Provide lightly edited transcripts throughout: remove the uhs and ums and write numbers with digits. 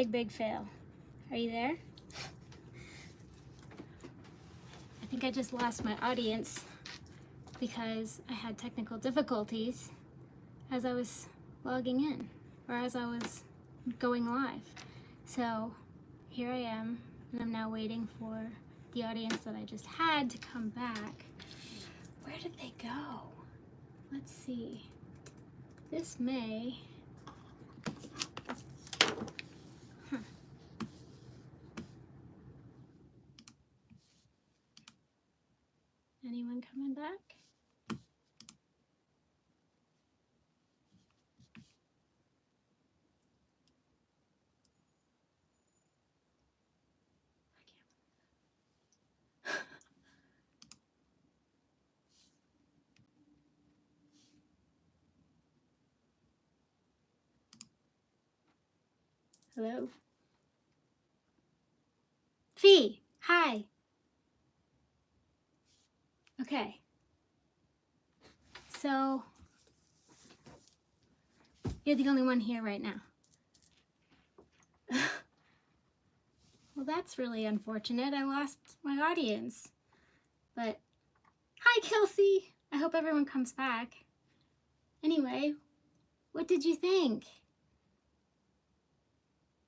Big fail. Are you there? I think I just lost my audience because I had technical difficulties as I was logging in or as I was going live. So here I am, and I'm now waiting for the audience that I just had to come back. Where did they go? Let's see. This may... Anyone coming back? Hello? Fee, hi. Okay. So, you're the only one here right now. Well, that's really unfortunate. I lost my audience. But, hi, Kelsey. I hope everyone comes back. Anyway, what did you think?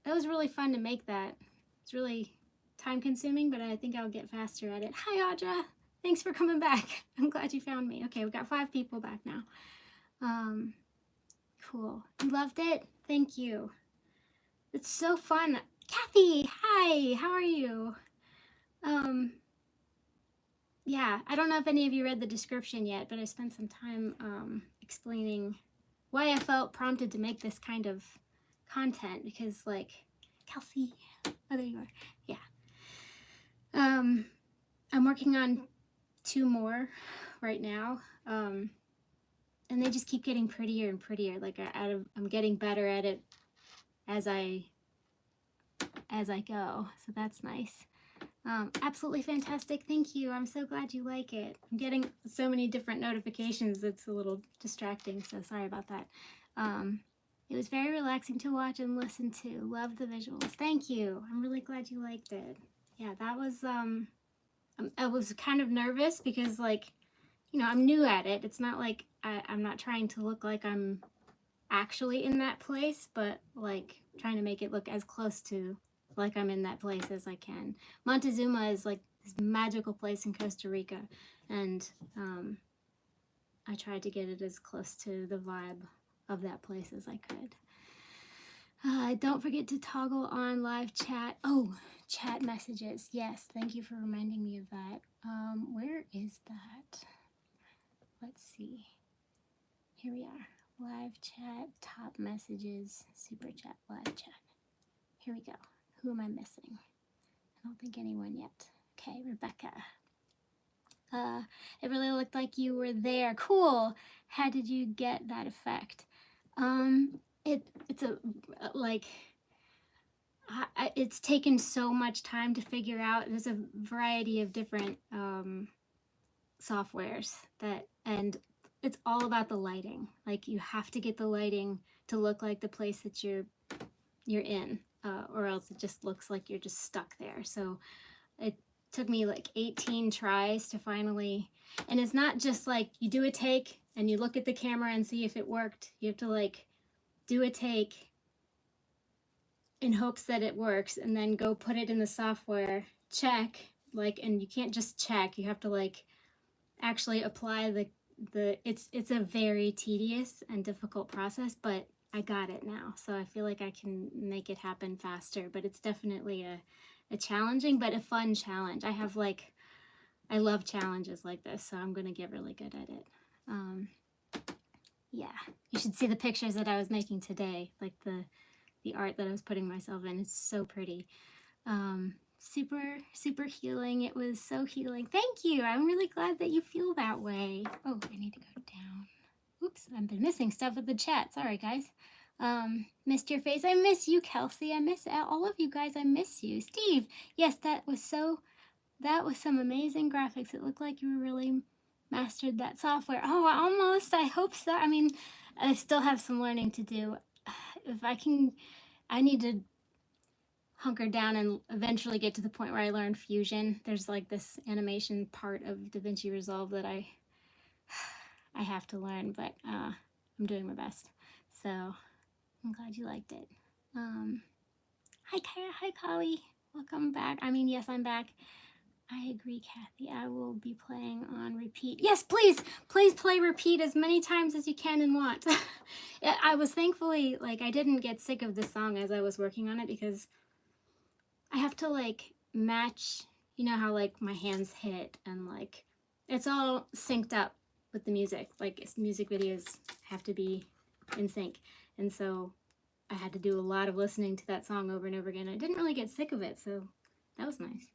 That was really fun to make that. It's really time consuming, but I think I'll get faster at it. Hi, Audra. Thanks for coming back. I'm glad you found me. Okay, we've got 5 people back now. Cool. You loved it? Thank you. It's so fun. Kathy, hi. How are you? Yeah, I don't know if any of you read the description yet, but I spent some time explaining why I felt prompted to make this kind of content, because, like, Kelsey, oh, there you are. Yeah. I'm working on 2 more right now, and they just keep getting prettier and prettier. Like, I'm getting better at it as I go, so that's nice. Absolutely fantastic. Thank you. I'm so glad you like it. I'm getting so many different notifications. It's a little distracting, so sorry about that. It was very relaxing to watch and listen to. Love the visuals. Thank you. I'm really glad you liked it. Yeah, that was, I was kind of nervous because, like, you know, I'm new at it. It's not like I'm not trying to look like I'm actually in that place, but, like, trying to make it look as close to like I'm in that place as I can. Montezuma is like this magical place in Costa Rica, and I tried to get it as close to the vibe of that place as I could. Don't forget to toggle on live chat. Oh, chat messages. Yes, thank you for reminding me of that. Where is that? Let's see. Here we are. Live chat, top messages, super chat, live chat. Here we go. Who am I missing? I don't think anyone yet. Okay, Rebecca. It really looked like you were there. Cool. How did you get that effect? It's a, like, it's taken so much time to figure out. There's a variety of different softwares and it's all about the lighting. Like, you have to get the lighting to look like the place that you're in, or else it just looks like you're just stuck there. So it took me like 18 tries to finally, and it's not just like you do a take and you look at the camera and see if it worked. You have to, like, do a take in hopes that it works and then go put it in the software, check, like, and you can't just check, you have to, like, actually apply the it's a very tedious and difficult process, but I got it now, so I feel like I can make it happen faster. But it's definitely a challenging but a fun challenge. I love challenges like this, so I'm gonna get really good at it. Yeah, you should see the pictures that I was making today, like the art that I was putting myself in. It's so pretty. Super healing. It was so healing. Thank you. I'm really glad that you feel that way. Oh, I need to go down. Oops, I've been missing stuff with the chat. Sorry, guys. Missed your face. I miss you, Kelsey. I miss all of you guys. I miss you. Steve, yes, that was some amazing graphics. It looked like you really mastered that software. Oh, almost. I hope so. I mean, I still have some learning to do. If I can, I need to hunker down and eventually get to the point where I learned Fusion. There's like this animation part of DaVinci Resolve that I have to learn, but I'm doing my best. So I'm glad you liked it. Hi Kyra, hi Kali, welcome back. I mean, yes, I'm back. I agree, Kathy. I will be playing on repeat. Yes, please, please play repeat as many times as you can and want. I was thankfully, like, I didn't get sick of this song as I was working on it because I have to, like, match, you know how, like, my hands hit and, like, it's all synced up with the music. Like, music videos have to be in sync. And so I had to do a lot of listening to that song over and over again. I didn't really get sick of it, so that was nice.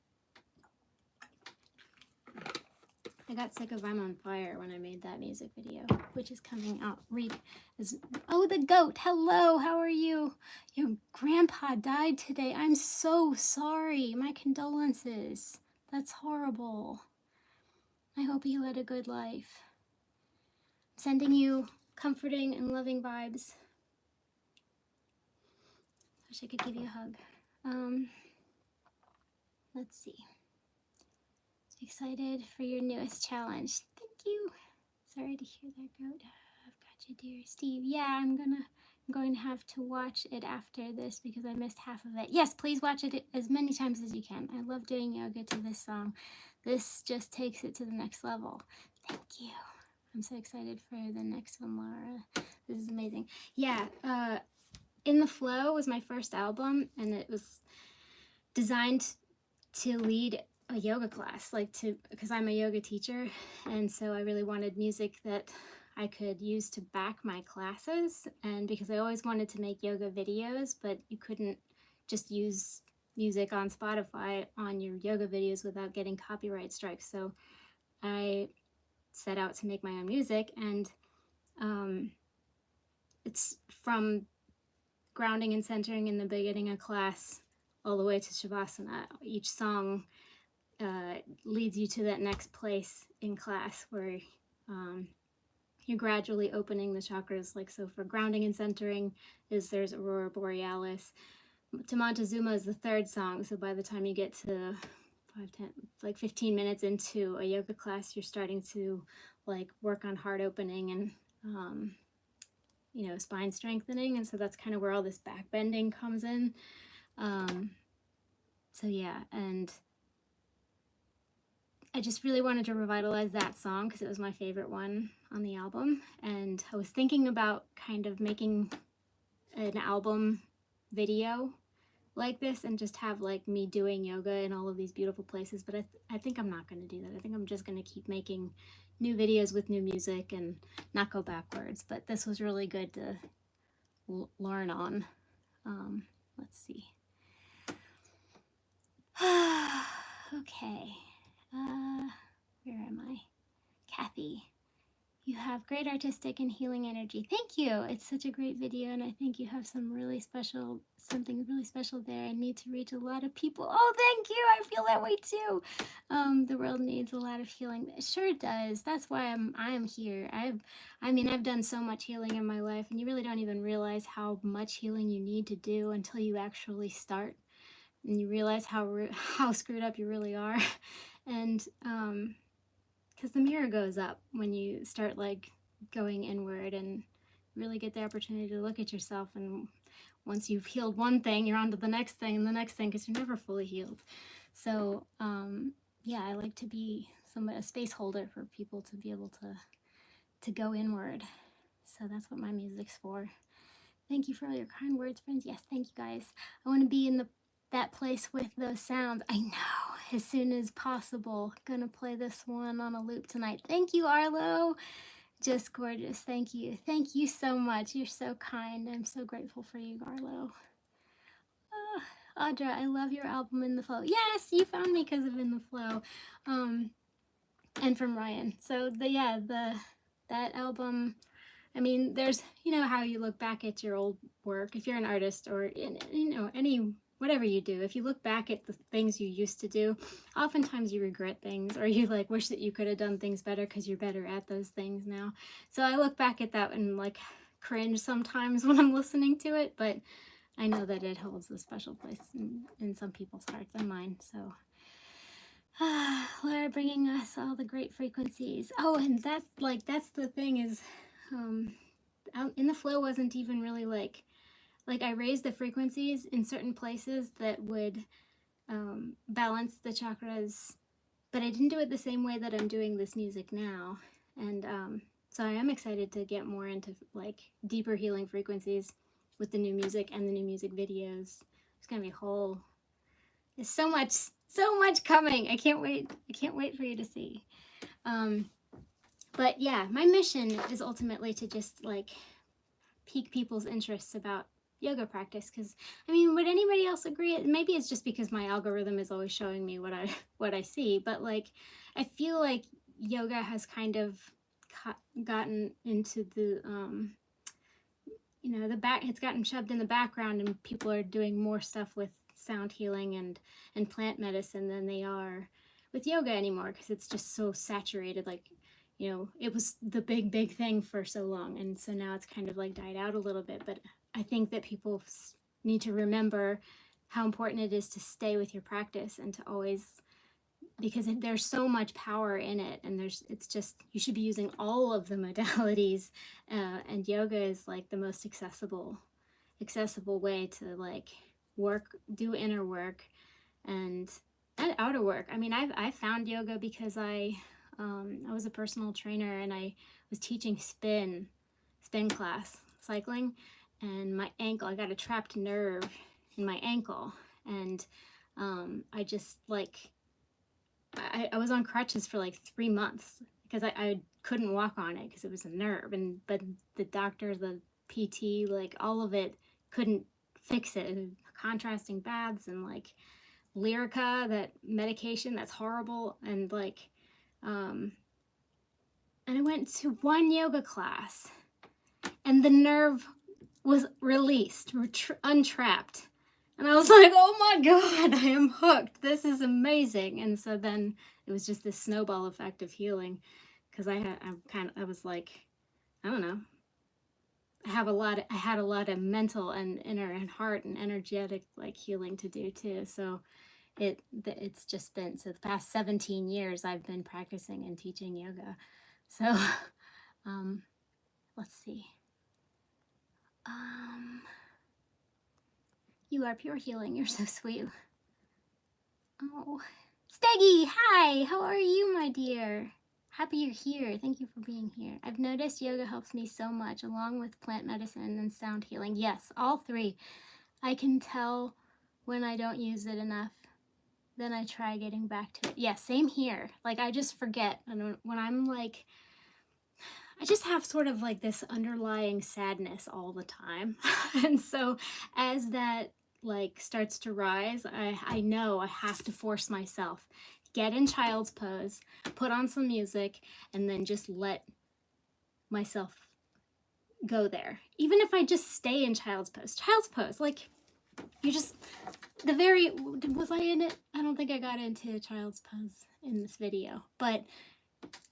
I got sick of I'm on Fire when I made that music video, which is coming out. Oh, the goat. Hello, how are you? Your grandpa died today. I'm so sorry. My condolences. That's horrible. I hope he led a good life. Sending you comforting and loving vibes. Wish I could give you a hug. Let's see. Excited for your newest challenge. Thank you. Sorry to hear that, goat. I've got you, dear Steve. Yeah, I'm going to have to watch it after this because I missed half of it. Yes, please watch it as many times as you can. I love doing yoga to this song. This just takes it to the next level. Thank you. I'm so excited for the next one, Lara. This is amazing. Yeah, In the Flow was my first album, and it was designed to lead a yoga class, because I'm a yoga teacher, and so I really wanted music that I could use to back my classes, and because I always wanted to make yoga videos, but you couldn't just use music on Spotify on your yoga videos without getting copyright strikes. So I set out to make my own music, and it's from grounding and centering in the beginning of class all the way to Shavasana. Each song leads you to that next place in class where you're gradually opening the chakras. Like, so for grounding and centering there's Aurora Borealis. To Montezuma is the third song, so by the time you get to 15 minutes into a yoga class, you're starting to like work on heart opening and spine strengthening, and so that's kind of where all this back bending comes in. So yeah, and I just really wanted to revitalize that song because it was my favorite one on the album, and I was thinking about kind of making an album video like this and just have like me doing yoga in all of these beautiful places, but I think I'm not going to do that. I think I'm just going to keep making new videos with new music and not go backwards, but this was really good to learn on. Let's see. Okay. Where am I? Kathy, you have great artistic and healing energy. Thank you. It's such a great video, and I think you have something really special there. I need to reach a lot of people. Oh, thank you. I feel that way too. The world needs a lot of healing. It sure does. That's why I am here. I've done so much healing in my life, and you really don't even realize how much healing you need to do until you actually start, and you realize how screwed up you really are. And because the mirror goes up when you start like going inward and really get the opportunity to look at yourself. And once you've healed one thing, you're on to the next thing and the next thing, because you're never fully healed. So yeah, I like to be a space holder for people to be able to go inward. So that's what my music's for. Thank you for all your kind words, friends. Yes, thank you guys. I want to be in that place with those sounds. I know, as soon as possible. Gonna play this one on a loop tonight. Thank you, Arlo. Just gorgeous. Thank you. Thank you so much. You're so kind. I'm so grateful for you, Arlo. Audra, I love your album In the Flow. Yes, you found me because of In the Flow. And from Ryan. So that album, I mean, there's, how you look back at your old work, if you're an artist or, whatever you do, if you look back at the things you used to do, oftentimes you regret things, or you like wish that you could have done things better because you're better at those things now. So I look back at that and like cringe sometimes when I'm listening to it, but I know that it holds a special place in some people's hearts and mine. So, Lara, bringing us all the great frequencies. Oh, and that's the thing is, out in the flow wasn't even really like I raised the frequencies in certain places that would balance the chakras, but I didn't do it the same way that I'm doing this music now. And so I am excited to get more into like deeper healing frequencies with the new music and the new music videos. It's gonna be a whole. There's so much coming. I can't wait. I can't wait for you to see. But yeah, my mission is ultimately to just like pique people's interests about yoga practice, because I mean, would anybody else agree? Maybe it's just because my algorithm is always showing me what I see, but like I feel like yoga has kind of gotten into the the back, it's gotten shoved in the background, and people are doing more stuff with sound healing and plant medicine than they are with yoga anymore, because it's just so saturated. Like, it was the big thing for so long, and so now it's kind of like died out a little bit. But I think that people need to remember how important it is to stay with your practice and to always, because there's so much power in it, and it's just, you should be using all of the modalities, and yoga is like the most accessible way to like do inner work and outer work. I mean, I found yoga because I was a personal trainer, and I was teaching spin class, cycling, and my ankle, I got a trapped nerve in my ankle, and I just like, I was on crutches for like 3 months because I couldn't walk on it because it was a nerve, but the doctor, the PT, like all of it couldn't fix it. And contrasting baths and like Lyrica, that medication that's horrible, and like and I went to one yoga class and the nerve was released, untrapped. And I was like, oh my God, I am hooked. This is amazing. And so then it was just this snowball effect of healing, because I was like, I don't know. I had a lot of mental and inner and heart and energetic like healing to do too. So it's just been, so the past 17 years I've been practicing and teaching yoga. So let's see. You are pure healing. You're so sweet. Oh, Steggy, hi. How are you, my dear? Happy you're here. Thank you for being here. I've noticed yoga helps me so much, along with plant medicine and sound healing. Yes, all three. I can tell when I don't use it enough. Then I try getting back to it. Yeah, same here. Like, I just forget. And when I'm like, I just have sort of like this underlying sadness all the time. And so as that like starts to rise, I know I have to force myself, get in child's pose, put on some music, and then just let myself go there. Even if I just stay in child's pose, like you just, was I in it? I don't think I got into child's pose in this video, but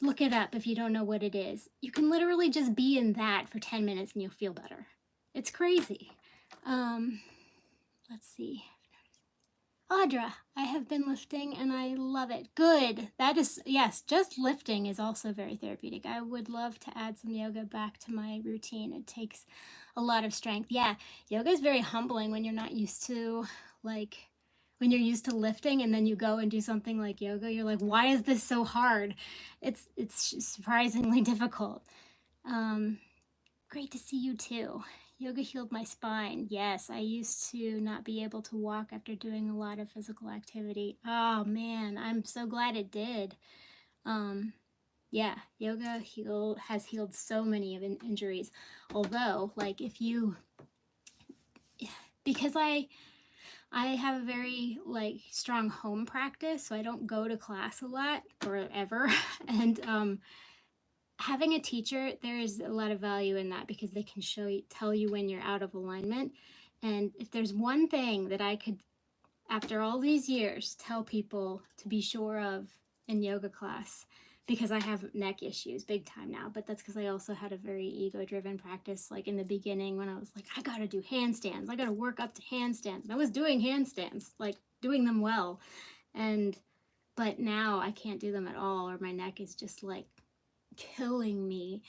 look it up if you don't know what it is. You can literally just be in that for 10 minutes and you'll feel better. It's crazy. Let's see. Audra, I have been lifting and I love it. Good. That is, yes, just lifting is also very therapeutic. I would love to add some yoga back to my routine. It takes a lot of strength. Yeah, yoga is very humbling when you're not used to, like, when you're used to lifting and then you go and do something like yoga, you're like, why is this so hard? It's surprisingly difficult. Great to see you too. Yoga healed my spine. Yes, I used to not be able to walk after doing a lot of physical activity. Oh man, I'm so glad it did. Yeah, yoga has healed so many of injuries. Although, like, because I have a very like strong home practice, so I don't go to class a lot or ever, and having a teacher, there is a lot of value in that, because they can tell you when you're out of alignment. And if there's one thing that I could, after all these years, tell people to be sure of in yoga class, because I have neck issues big time now, but that's because I also had a very ego-driven practice. Like in the beginning when I was like, I gotta do handstands, I gotta work up to handstands. And I was doing handstands, like doing them well. But now I can't do them at all, or my neck is just like killing me.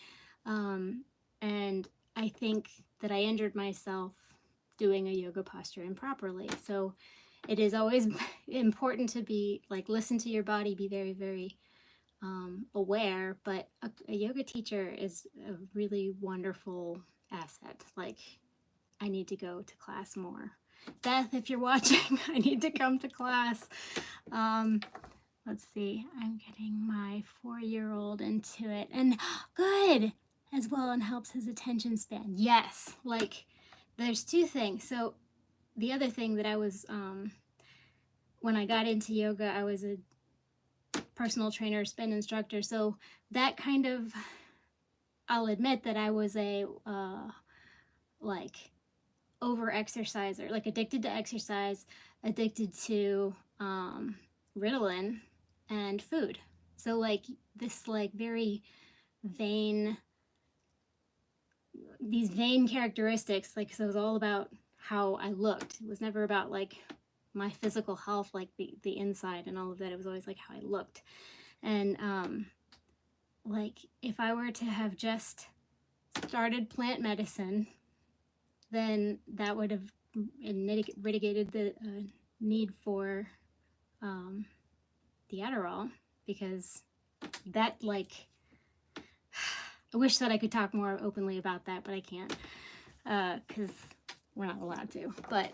And I think that I injured myself doing a yoga posture improperly. So it is always important to be like, listen to your body, be very, very aware. But a yoga teacher is a really wonderful asset. Like, I need to go to class more. Beth, if you're watching, I need to come to class. Let's see, I'm getting my 4-year-old into it, and good as well, and helps his attention span. Yes, like there's two things. So the other thing that I was, when I got into yoga, I was a personal trainer, spin instructor. So that kind of, I'll admit that I was a like over exerciser, like addicted to exercise, addicted to Ritalin and food. So like this like very vain, these vain characteristics, like, so it was all about how I looked. It was never about like my physical health, like the inside and all of that. It was always like how I looked. And like if I were to have just started plant medicine, then that would have mitigated the need for the Adderall, because that, like, I wish that I could talk more openly about that, but I can't, because we're not allowed to. But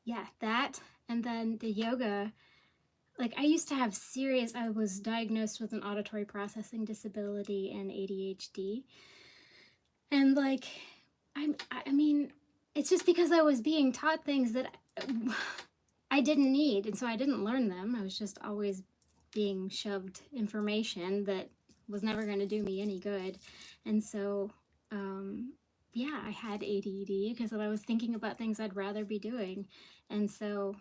yeah, that, and then the yoga, like I used to have I was diagnosed with an auditory processing disability and ADHD. And like, I mean, it's just because I was being taught things that I didn't need, and so I didn't learn them. I was just always being shoved information that was never going to do me any good. And so, yeah, I had ADD because I was thinking about things I'd rather be doing. And so,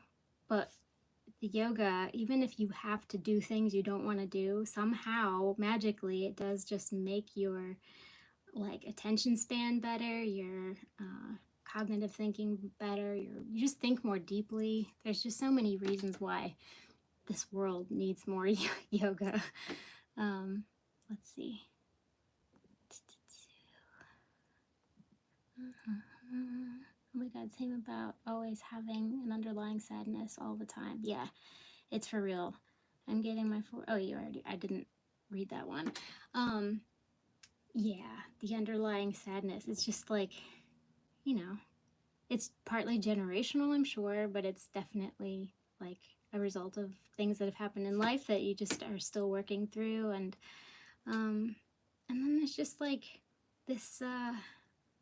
but the yoga, even if you have to do things you don't want to do, somehow, magically, it does just make your like attention span better, your cognitive thinking better, you just think more deeply. There's just so many reasons why this world needs more yoga. Let's see. Oh my god, same about always having an underlying sadness all the time. Yeah, it's for real. I'm getting my I didn't read that one. Yeah, the underlying sadness. It's just like, you know, it's partly generational, I'm sure, but it's definitely like a result of things that have happened in life that you just are still working through. And then there's just like this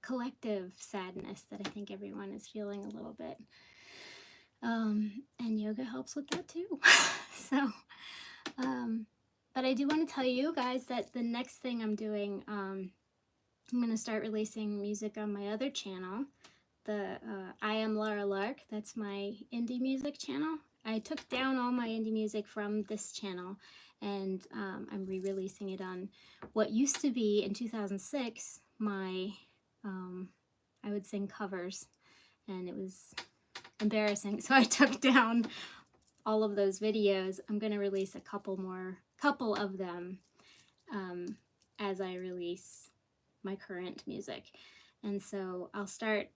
collective sadness that I think everyone is feeling a little bit. And yoga helps with that too. So, but I do want to tell you guys that the next thing I'm doing, I'm going to start releasing music on my other channel, the I Am Lara Lark. That's my indie music channel. I took down all my indie music from this channel, and I'm re-releasing it on what used to be in 2006 my I would sing covers, and it was embarrassing, so I took down all of those videos. I'm going to release a couple of them as I release my current music. And so I'll start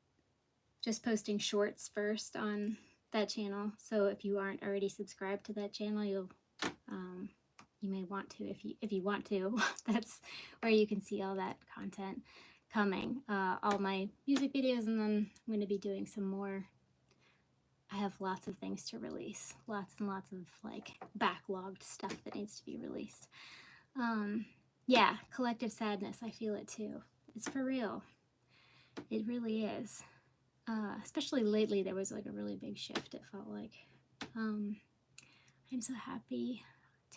just posting shorts first on that channel. So if you aren't already subscribed to that channel, you may want to, if you want to. That's where you can see all that content coming, all my music videos, and then I'm going to be doing some more. I have lots of things to release, lots and lots of like backlogged stuff that needs to be released. Yeah, collective sadness, I feel it too. It's for real. It really is. Especially lately, there was like a really big shift, it felt like. I'm so happy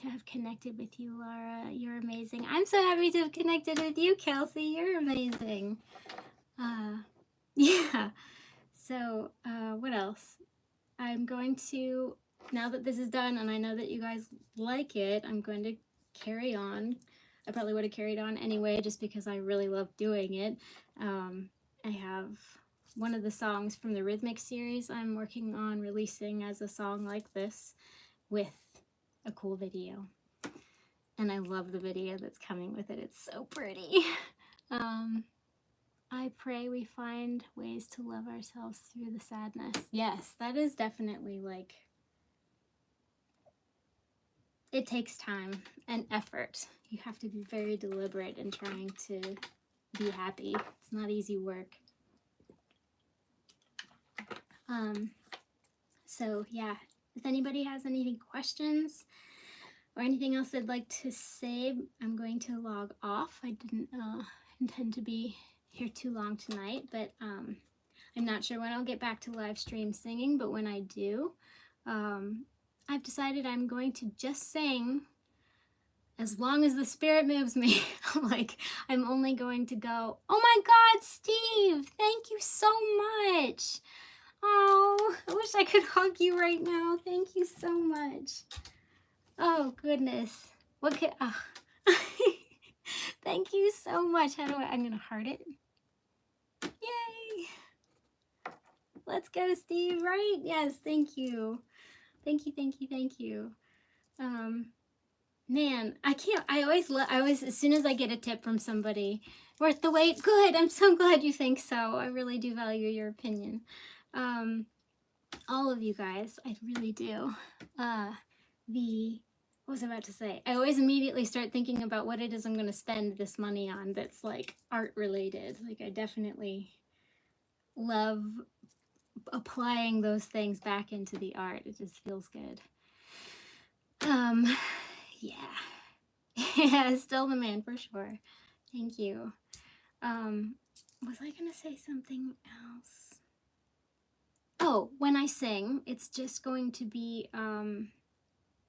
to have connected with you, Lara. You're amazing. I'm so happy to have connected with you, Kelsey. You're amazing. Yeah. So, what else? I'm going to now that this is done and I know that you guys like it, I'm going to carry on. I probably would have carried on anyway just because I really love doing it. I have one of the songs from the Rhythmic series I'm working on releasing as a song like this with a cool video. And I love the video that's coming with it. It's so pretty. I pray we find ways to love ourselves through the sadness. Yes, that is definitely like, it takes time and effort. You have to be very deliberate in trying to be happy. It's not easy work. So yeah, if anybody has any questions or anything else they'd like to say, I'm going to log off. I didn't intend to be here too long tonight, but I'm not sure when I'll get back to live stream singing, but when I do, I've decided I'm going to just sing as long as the spirit moves me. Like, I'm only going to go, oh my God, Steve, thank you so much. Oh, I wish I could hug you right now. Thank you so much. Oh, goodness. What could, thank you so much. How do I'm going to heart it. Yay. Let's go, Steve, right? Yes, thank you. Thank you, thank you, thank you. Man, I always, as soon as I get a tip from somebody, worth the wait, good, I'm so glad you think so. I really do value your opinion. All of you guys, I really do. What was I about to say? I always immediately start thinking about what it is I'm going to spend this money on that's like art related. Like, I definitely love applying those things back into the art. It just feels good. Yeah. Yeah, still the man for sure. Thank you. Was I gonna say something else? Oh, when I sing, it's just going to be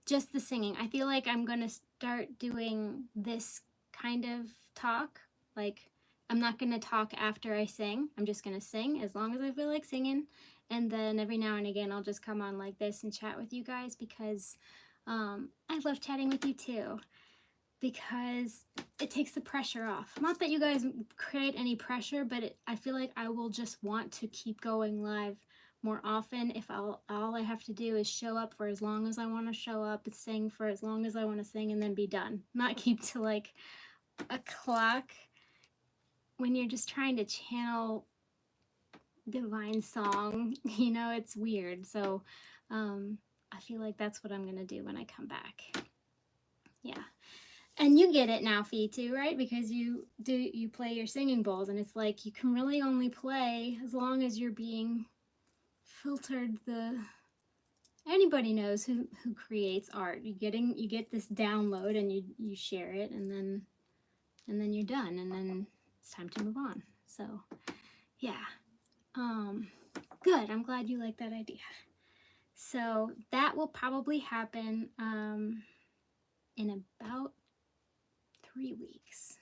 just the singing. I feel like I'm gonna start doing this kind of talk. Like, I'm not gonna talk after I sing. I'm just gonna sing as long as I feel like singing. And then every now and again, I'll just come on like this and chat with you guys because I love chatting with you too. Because it takes the pressure off. Not that you guys create any pressure, but I feel like I will just want to keep going live more often if all I have to do is show up for as long as I want to show up and sing for as long as I want to sing and then be done. Not keep to like a clock when you're just trying to channel divine song. You know, it's weird. So I feel like that's what I'm going to do when I come back. Yeah. And you get it now, Fee, too, right? Because you play your singing bowls, and it's like you can really only play as long as you're being filtered. Anybody knows who creates art. You get this download, and you share it, and then you're done, and then it's time to move on. So, yeah, good. I'm glad you like that idea. So that will probably happen in about 3 weeks.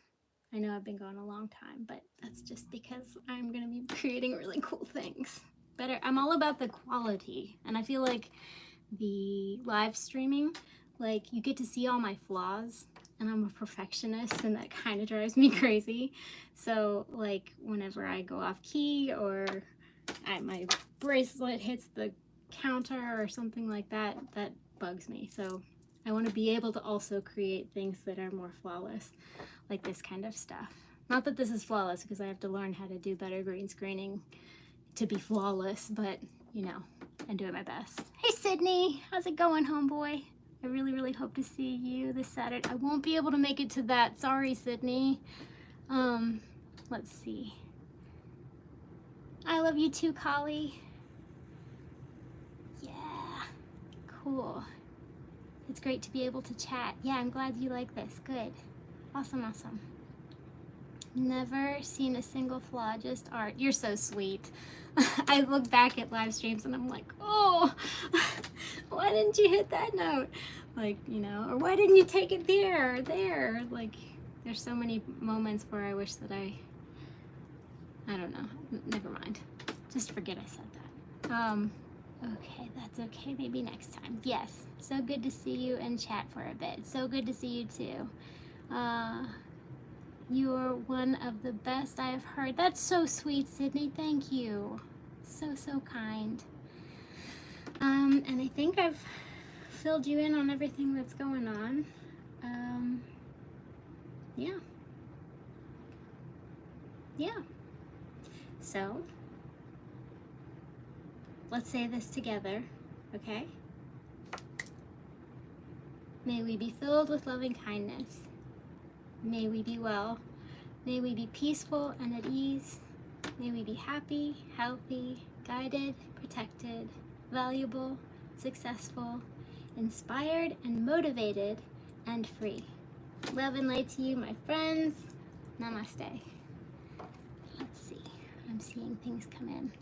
I know I've been gone a long time, but that's just because I'm going to be creating really cool things. I'm all about the quality, and I feel like the live streaming, like, you get to see all my flaws, and I'm a perfectionist, and that kind of drives me crazy. So, like, whenever I go off key or my bracelet hits the counter or something like that, that bugs me. So I want to be able to also create things that are more flawless, like this kind of stuff. Not that this is flawless, because I have to learn how to do better green screening to be flawless, but, you know, I'm doing my best. Hey, Sydney, how's it going, homeboy? I really, really hope to see you this Saturday. I won't be able to make it to that. Sorry, Sydney. Let's see. I love you too, Collie. Yeah, cool. It's great to be able to chat. Yeah, I'm glad you like this. Good. Awesome, awesome. Never seen a single flaw, just art. You're so sweet. I look back at live streams and I'm like, oh, why didn't you hit that note? Like, you know, or why didn't you take it there or there? Like, there's so many moments where I wish that I don't know. Never mind. Just forget I said that. Okay, that's okay. Maybe next time. Yes, so good to see you and chat for a bit. So good to see you too. You're one of the best I have heard. That's so sweet, Sydney. Thank you. So, so kind. And I think I've filled you in on everything that's going on. Yeah. Yeah. So, let's say this together, okay? May we be filled with loving kindness. May we be well. May we be peaceful and at ease. May we be happy, healthy, guided, protected, valuable, successful, inspired and motivated, and free. Love and light to you, my friends. Namaste. Let's see. I'm seeing things come in.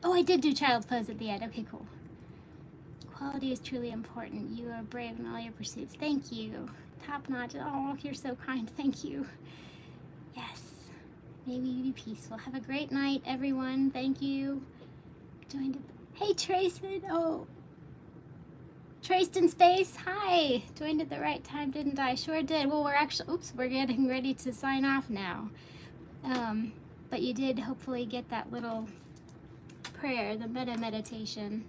Oh, I did do child's pose at the end. Okay, cool. Quality is truly important. You are brave in all your pursuits. Thank you. Top notch. Oh, you're so kind. Thank you. Yes. May we be peaceful. Have a great night, everyone. Thank you. Joined at the... Hey, Traced. Oh. Traced in space. Hi. Joined at the right time, didn't I? Sure did. Well, we're actually... Oops, we're getting ready to sign off now. But you did hopefully get that little prayer, the meditation.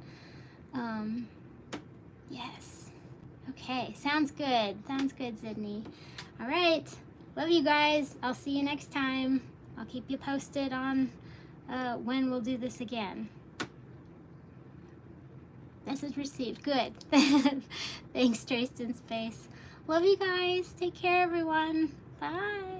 Yes. Okay, sounds good. Sounds good, Sydney. All right. Love you guys. I'll see you next time. I'll keep you posted on when we'll do this again. Message received. Good. Thanks, Traced in Space. Love you guys. Take care, everyone. Bye.